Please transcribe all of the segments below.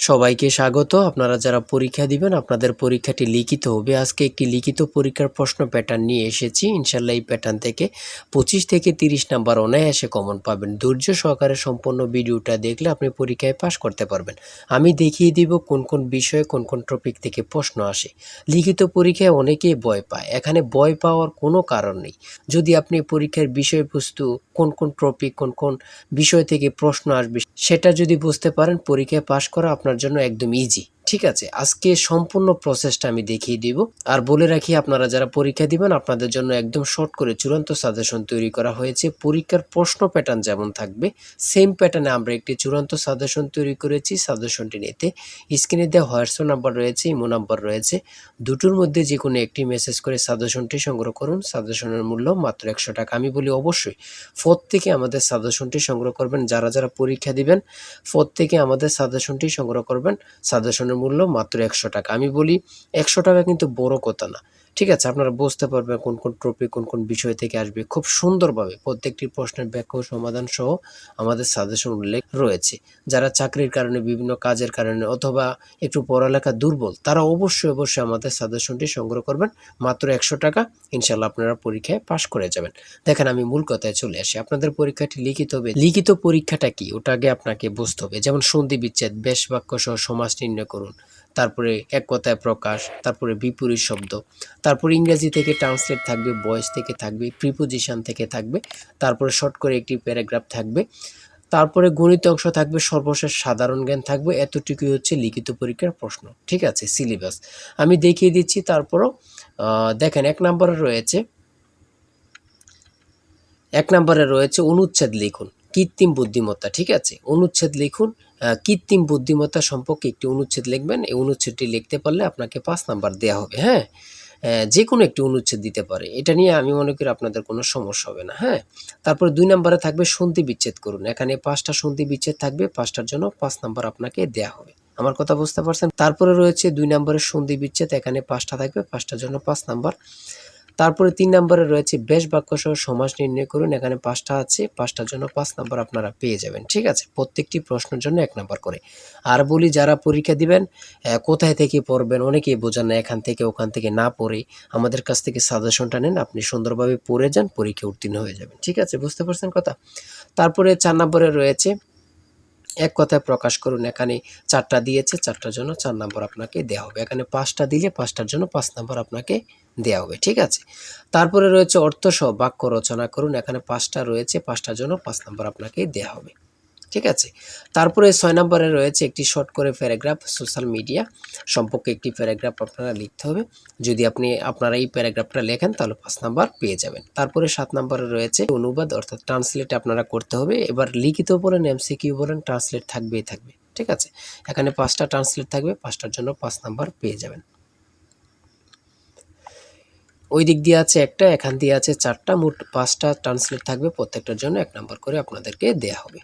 সবাইকে স্বাগত। আপনারা যারা পরীক্ষা দিবেন আপনাদের পরীক্ষাটি লিখিত হবে। আজকে একটি লিখিত পরীক্ষার প্রশ্ন প্যাটার্ন নিয়ে এসেছি। ইনশাআল্লাহ এই প্যাটার্ন থেকে 25 থেকে 30 নাম্বার অনায়াসে কমন পাবেন। ধৈর্য সহকারে সম্পূর্ণ ভিডিওটা দেখলে আপনি পরীক্ষায় পাস করতে পারবেন। আমি দেখিয়ে দিব কোন কোন বিষয়ে কোন কোন টপিক থেকে প্রশ্ন আসে। লিখিত পরীক্ষায় অনেকেই ভয় পায়। এখানে ভয় পাওয়ার কোনো কারণ নেই। যদি আপনি পরীক্ষার বিষয়বস্তু কোন কোন টপিক কোন কোন বিষয় থেকে প্রশ্ন আসবে সেটা যদি বুঝতে পারেন পরীক্ষায় পাস করা আপনার জন্য একদম ইজি। ঠিক আছে, আজকে সম্পূর্ণ প্রসেসটা আমি দেখিয়ে দিব। আর বলে রাখি আপনারা যারা পরীক্ষা দিবেন আপনাদের জন্য একদম শর্ট করে চূড়ান্ত সাজেশন তৈরি করা হয়েছে। পরীক্ষার প্রশ্ন প্যাটার্ন যেমন থাকবে সেম প্যাটার্নে আমরা একটি চূড়ান্ত সাজেশন তৈরি করেছি। সাজেশনটি নিতে স্ক্রিনে দেওয়া হোয়াটসঅ্যাপ নাম্বার রয়েছে, ইমো নাম্বার রয়েছে, দুটোর মধ্যে যে কোনো একটি মেসেজ করে সাজেশনটি সংগ্রহ করুন। সাজেশনের মূল্য মাত্র 100 টাকা। আমি বলি অবশ্যই প্রত্যেকে আমাদের সাজেশনটি সংগ্রহ করবেন। যারা যারা পরীক্ষা দিবেন প্রত্যেকে আমাদের সাজেশনটি সংগ্রহ করবেন। সাজেশনের মূল্য মাত্র 100 টাকা। আমি বলি 100 টাকা কিন্তু বড় কথা না। ঠিক আছে, আপনারা বুঝতে পারবেন কোন কোন টপিক কোন কোন বিষয় থেকে আসবে। খুব সুন্দরভাবে প্রত্যেকটি প্রশ্নের ব্যাখ্যা ও সমাধান সহ আমাদের সাজেশন উল্লেখ রয়েছে। যারা চাকরির কারণে বিভিন্ন কাজের কারণে অথবা একটু পড়ালেখা দুর্বল তারা অবশ্যই আমাদের সাজেশনটি সংগ্রহ করবেন। মাত্র 100 টাকা। ইনশাআল্লাহ আপনারা পরীক্ষায় পাস করে যাবেন। দেখেন আমি মূল কথায় চলে আসি। আপনাদের পরীক্ষাটি লিখিত হবে। লিখিত পরীক্ষাটা কি ওটা আগে আপনাকে বুঝতে হবে। যেমন সন্ধি বিচ্ছেদ, বেশ বাক্য সহ সমাস নির্ণয় করুন, তারপরে এক কথায় প্রকাশ, তারপরে বিপরীত শব্দ, তারপরে ইংরেজি থেকে ট্রান্সলেট থাকবে, ভয়েস থেকে থাকবে, প্রিপোজিশন থেকে থাকবে, তারপরে শর্ট করে একটি প্যারাগ্রাফ থাকবে, তারপরে গণিত অংশ থাকবে, সর্বশেষ সাধারণ জ্ঞান থাকবে। এতটুকুই হচ্ছে লিখিত পরীক্ষার প্রশ্ন। ঠিক আছে, সিলেবাস আমি দেখিয়ে দিচ্ছি। তারপরও দেখেন এক নম্বরে রয়েছে অনুচ্ছেদ লিখুন, কৃত্রিম বুদ্ধিমত্তা। ঠিক আছে, অনুচ্ছেদ লিখুন। কৃত্রিম বুদ্ধিমত্তা সম্পর্কে একটি অনুচ্ছেদ লিখবেন। এই অনুচ্ছেদটি লিখতে পারলে আপনাকে 5 নাম্বার দেওয়া হবে। হ্যাঁ, যে কোনো একটি অনুচ্ছেদ দিতে পারে। এটা নিয়ে আমি মনে করি আপনাদের কোনো সমস্যা হবে না। হ্যাঁ, তারপরে 2 নম্বরে থাকবে সন্ধি বিচ্ছেদ করুন। এখানে 5টা সন্ধি বিচ্ছেদ থাকবে, 5টার জন্য 5 নাম্বার আপনাকে দেওয়া হবে। আমার কথা বুঝতে পারছেন? তারপরে রয়েছে 2 নম্বরের সন্ধি বিচ্ছেদ, এখানে 5টা থাকবে, 5টার জন্য 5 নাম্বার। তারপরে 3 নম্বরে রয়েছে বেশ বাক্য সহ সমাস নির্ণয় করুন। এখানে 5টা আছে, 5টার জন্য 5 নাম্বার আপনারা পেয়ে যাবেন। ঠিক আছে, প্রত্যেকটি প্রশ্নের জন্য 1 নাম্বার করে। আর বলি যারা পরীক্ষা দিবেন কোথায় থেকে পড়বেন অনেকেই বোঝেন না। এখান থেকে ওখান থেকে না পড়ে আমাদের কাছ থেকে সাজেশনটা নেন, আপনি সুন্দরভাবে পড়ে যান, পরীক্ষা উত্তীর্ণ হয়ে যাবেন। ঠিক আছে, বুঝতে পারছেন কথা? তারপরে 4 নম্বরে রয়েছে এক কথায় প্রকাশ করুন। এখানে 4টা দিয়েছে, 4টার জন্য 4 নাম্বার আপনাকে দেওয়া হবে। এখানে 5টা দিলে 5টার জন্য 5 নাম্বার আপনাকে দেওয়া হবে। ঠিক আছে, তারপরে রয়েছে অর্থসহ বাক্য রচনা করুন। এখানে 5টা রয়েছে, 5টার জন্য 5 নাম্বার আপনাকে দেওয়া হবে। ঠিক আছে, তারপরে 6 নম্বরে রয়েছে একটি শর্ট করে প্যারাগ্রাফ, সোশ্যাল মিডিয়া সম্পর্কে একটি প্যারাগ্রাফ আপনারা লিখতে হবে। যদি আপনারা এই প্যারাগ্রাফটা লেখেন তাহলে 5 নাম্বার পেয়ে যাবেন। তারপরে 7 নম্বরে রয়েছে অনুবাদ অর্থাৎ ট্রান্সলেট আপনারা করতে হবে। এবার লিখিত বলেন এমসিকিউ বলেন ট্রান্সলেট থাকবেই থাকবে। ঠিক আছে, এখানে 5টা ট্রান্সলেট থাকবে, 5টার জন্য 5 নাম্বার পেয়ে যাবেন। ওই দিক দিয়ে আছে একটা, এখান দিয়ে আছে 4টা, মোট 5টা ট্রান্সলেট থাকবে, প্রত্যেকটার জন্য 1 নাম্বার করে আপনাদেরকে দেয়া হবে।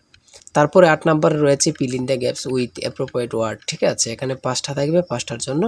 তারপরে 8 নম্বরে রয়েছে fill in the gaps with appropriate word. ঠিক আছে, এখানে 5টা থাকবে, 5টার জন্য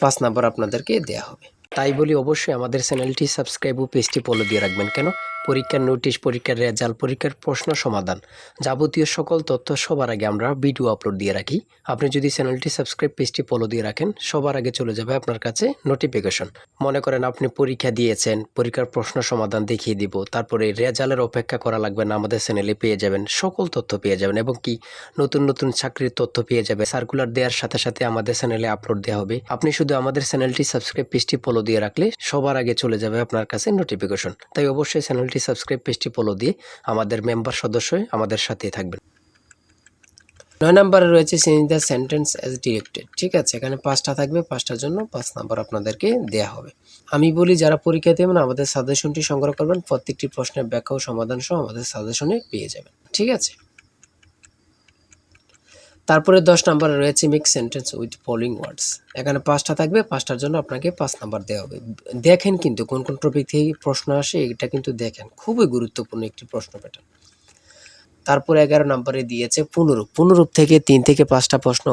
5 নাম্বার আপনাদেরকে দেয়া হবে। তাই বলি অবশ্যই আমাদের চ্যানেলটি সাবস্ক্রাইব ও পেজটি ফলো দিয়ে রাখবেন। কেন? পরীক্ষার নোটিশ, পরীক্ষার রেজাল্ট, পরীক্ষার প্রশ্ন সমাধান, যাবতীয় সকল তথ্য সবার আগে আমরা ভিডিও আপলোড দিয়ে রাখি। আপনি যদি চ্যানেলটি সাবস্ক্রাইব পেজটি ফলো দিয়ে রাখেন সবার আগে চলে যাবে আপনার কাছে নোটিফিকেশন। মনে করেন আপনি পরীক্ষা দিয়েছেন, পরীক্ষার প্রশ্ন সমাধান দেখিয়ে দিব, তারপরে রেজাল্টের অপেক্ষা করা লাগবে না, আমাদের চ্যানেলে পেয়ে যাবেন, সকল তথ্য পেয়ে যাবেন এবং কি নতুন নতুন চাকরির তথ্য পেয়ে যাবে। সার্কুলার দেওয়ার সাথে সাথে আমাদের চ্যানেলে আপলোড দেওয়া হবে। আপনি শুধু আমাদের চ্যানেলটি সাবস্ক্রাইব পেজটি ফলো দিয়ে রাখলে সবার আগে চলে যাবে আপনার কাছে নোটিফিকেশন। তাই অবশ্যই চ্যানেলটি সাবস্ক্রাইব পেজটি ফলো দিয়ে আমাদের মেম্বার সদস্য হয়ে আমাদের সাথে থাকবেন। 9 নম্বরে রয়েছে change the sentence as directed. ঠিক আছে, এখানে 5টা থাকবে, 5টার জন্য 5 নাম্বার আপনাদেরকে দেয়া হবে। আমি বলি যারা পরীক্ষা দেবেন আমাদের সাজেশনটি সংগ্রহ করবেন, প্রত্যেকটি প্রশ্নের ব্যাখ্যা ও সমাধান সহ আমাদের সাজেশনে পেয়ে যাবেন। ঠিক আছে, তারপরে 10 নম্বরে রয়েছে মেক সেন্টেন্স উইথ ফলোইং ওয়ার্ডস। এখানে 5টা থাকবে, 5টার জন্য আপনাকে 5 নাম্বার দেওয়া হবে। দেখেন কিন্তু কোন কোন টপিক থেকে প্রশ্ন আসে, এটা কিন্তু দেখেন, খুবই গুরুত্বপূর্ণ একটি প্রশ্ন প্যাটার্ন। তারপরে 11 নম্বরে দিয়েছে পুনরূপ। পুনরূপ থেকে 3 থেকে 5টা প্রশ্ন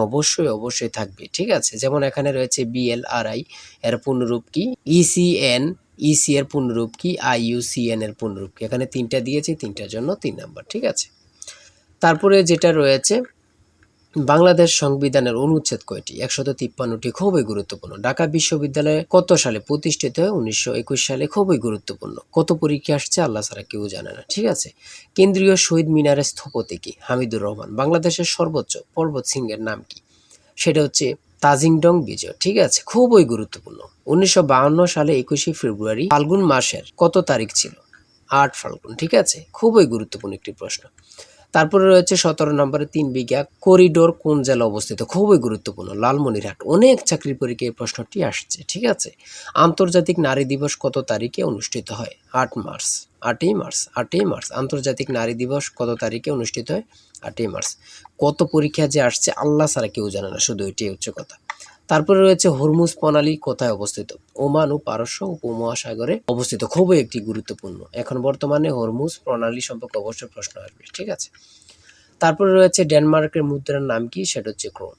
অবশ্যই থাকবে। ঠিক আছে, যেমন এখানে রয়েছে BLRI এর পুনরূপ কি, ECN EC এর পুনরূপ কি, IUCN এর পুনরূপ কি। এখানে 3টা দিয়েছে, 3টার জন্য 3 নাম্বার। ঠিক আছে, তারপরে যেটা রয়েছে বাংলাদেশ সংবিধানের অনুচ্ছেদ কয়টি? 153টি। খুবই গুরুত্বপূর্ণ। ঢাকা বিশ্ববিদ্যালয় কত সালে প্রতিষ্ঠিত হয়? 1921 সালে। খুবই গুরুত্বপূর্ণ। কত পরীক্ষা আসছে আল্লাহ ছাড়া কেউ জানে না, ঠিক আছে। কেন্দ্রীয় শহীদ মিনারের স্থপতি কি? হামিদুর রহমান। বাংলাদেশের সর্বোচ্চ পর্বত শৃঙ্গের নাম কি? সেটা হচ্ছে তাজিংডং বিজয়, ঠিক আছে। খুবই গুরুত্বপূর্ণ। 1952 সালে 21শে ফেব্রুয়ারি ফাল্গুন মাসের কত তারিখ ছিল? 8 ফাল্গুন, ঠিক আছে। খুবই গুরুত্বপূর্ণ একটি প্রশ্ন। তারপরে রয়েছে 17 নম্বরে 3 বিঘা করিডোর কোন জেলা অবস্থিত? খুবই গুরুত্বপূর্ণ, লালমনিরহাট। অনেক চাকরি পরীক্ষায় এই প্রশ্নটি আসছে, ঠিক আছে। আন্তর্জাতিক নারী দিবস কত তারিখে অনুষ্ঠিত হয়? 8 মার্চ। 8ই মার্চ, 8ই মার্চ। আন্তর্জাতিক নারী দিবস কত তারিখে অনুষ্ঠিত হয়? 8ই মার্চ। কত পরীক্ষা যে আসছে আল্লাহ ছাড়া কেউ জানে না, শুধু এটাই হচ্ছে কথা। তারপরে রয়েছে হরমুজ প্রণালী কোথায় অবস্থিত? ওমান ও পারস্য উপমহাসাগরে অবস্থিত। খুবই একটি গুরুত্বপূর্ণ। এখন বর্তমানে হরমুজ প্রণালী সম্পর্কে অবশ্যই প্রশ্ন আসবে, ঠিক আছে। তারপরে রয়েছে ডেনমার্কের মুদ্রার নাম কি? সেটা হচ্ছে ক্রোন।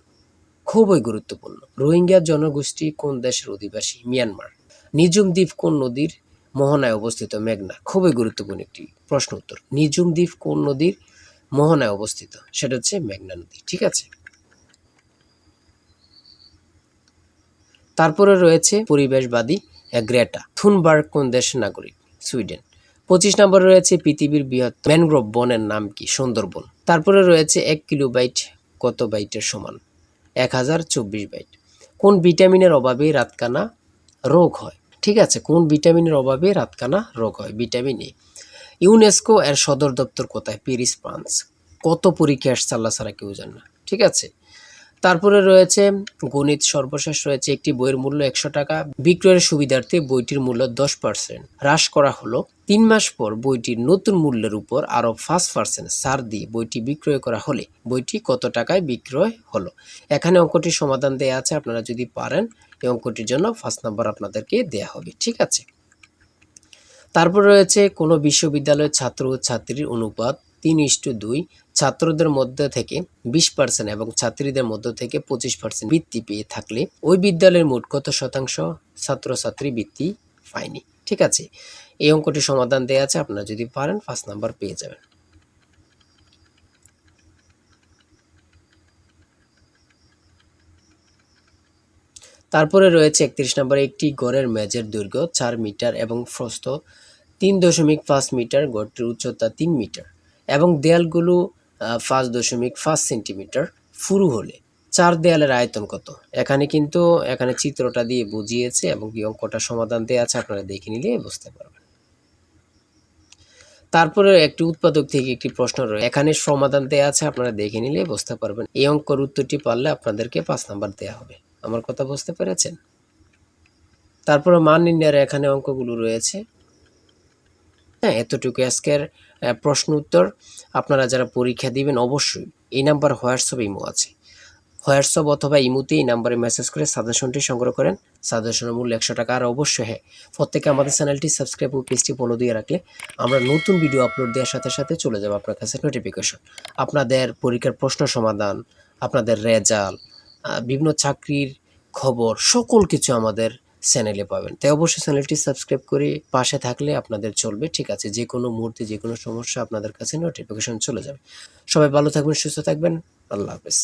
খুবই গুরুত্বপূর্ণ। রোহিঙ্গা জনগোষ্ঠী কোন দেশের অধিবাসী? মিয়ানমার। নিঝুম দ্বীপ কোন নদীর মোহনায় অবস্থিত? মেঘনা। খুবই গুরুত্বপূর্ণ একটি প্রশ্ন উত্তর। নিঝুম দ্বীপ কোন নদীর মোহনায় অবস্থিত? সেটা হচ্ছে মেঘনা নদী, ঠিক আছে। তারপরে রয়েছে পরিবেশবাদী গ্রেটা থুনবার্গ কোন দেশের নাগরিক? সুইডেন। 25 নম্বরে রয়েছে পৃথিবীর বৃহৎ ম্যানগ্রোভ বনের নাম কি? সুন্দরবন। তারপরে রয়েছে 1 কিলোবাইট কত বাইটের সমান? 1024 বাইট। কোন ভিটামিনের অভাবে রাতকানা রোগ হয়? ঠিক আছে, কোন ভিটামিনের অভাবে রাতকানা রোগ হয়? Vitamin A. ইউনেস্কো এর সদর দপ্তর কোথায়? Paris, France. কত পরীক্ষা আসছে আল্লাহ ছাড়া কেউ জানে না, ঠিক আছে। তারপরে রয়েছে গণিত। সর্বশেষ রয়েছে একটি বইয়ের মূল্য 100 টাকা, বিক্রয়ের সুবিধার্থে বইটির মূল্য 10% হ্রাস করা হলো। 3 মাস পর বইটির নতুন মূল্যের উপর আরও 5% ছাড় দিয়ে বইটি বিক্রয় করা হলে বইটি কত টাকায় বিক্রয় হলো? এখানে অঙ্কটির সমাধান দেয়া আছে, আপনারা যদি পারেন এই অঙ্কটির জন্য 5 নাম্বার আপনাদেরকে দেয়া হবে, ঠিক আছে। তারপর রয়েছে কোনো বিশ্ববিদ্যালয়ের ছাত্র ও ছাত্রীর অনুপাত 3:2, ছাত্রদের মধ্যে থেকে 20% এবং ছাত্রীদের মধ্যে থেকে 25% বৃত্তি পেয়ে থাকলে ওই বিদ্যালয়ের মোট কত শতাংশ ছাত্রছাত্রী বৃত্তি পায়নি? ঠিক আছে, এই অঙ্কটির সমাধান দেওয়া আছে, আপনারা যদি পারেন 5 নাম্বার পেয়ে যাবেন। তারপরে রয়েছে 31 নম্বরে একটি গড়ের মেঝের দৈর্ঘ্য 4 মিটার এবং প্রস্থ 3.5 মিটার, গড়টির উচ্চতা 3 মিটার এবং দেয়ালগুলো 5.5 সেন্টিমিটার পুরু হলে 4 দেয়ালের আয়তন কত? এখানে চিত্রটা দিয়ে বুঝিয়েছে এবং কি অঙ্কটা সমাধান দেওয়া আছে, আপনারা দেখে নিলে বুঝতে পারবেন। তারপরে একটি উৎপাদক থেকে একটি প্রশ্ন রয়েছে, এখানে সমাধান দেওয়া আছে, আপনারা দেখে নিলে বুঝতে পারবেন। এই অঙ্কের উত্তরটি পারলে আপনাদেরকে 5 নাম্বার দেওয়া হবে। আমার কথা বুঝতে পেরেছেন? তারপরে মান নির্ণয়ের এখানে অঙ্কগুলো রয়েছে। হ্যাঁ, এতটুকু আজকের প্রশ্ন উত্তর। আপনারা যারা পরীক্ষা দিবেন অবশ্যই এই নাম্বার হোয়াটসঅ্যাপ ইমো আছে, হোয়াটসঅ্যাপ অথবা ইমোতে এই নাম্বারে মেসেজ করে সাজেশনটি সংগ্রহ করেন। সাজেশনের মূল্য 100 টাকা। আর অবশ্যই হ্যাঁ, প্রত্যেকে আমাদের চ্যানেলটি সাবস্ক্রাইব ও পেজটি ফলো দিয়ে রাখলে আমরা নতুন ভিডিও আপলোড দেওয়ার সাথে সাথে চলে যাবে আপনার কাছে নোটিফিকেশন। আপনাদের পরীক্ষার প্রশ্ন সমাধান, আপনাদের রেজাল্ট, বিভিন্ন চাকরির খবর, সকল কিছু আমাদের চ্যানেলে পাবেন। তাই অবশ্যই চ্যানেলটি সাবস্ক্রাইব করে পাশে থাকলে আপনাদের চলবে, ঠিক আছে। যে কোনো মুহূর্তে যে কোনো সমস্যা আপনাদের কাছে নোটিফিকেশন চলে যাবে। সবাই ভালো থাকবেন, সুস্থ থাকবেন। আল্লাহ হাফেজ।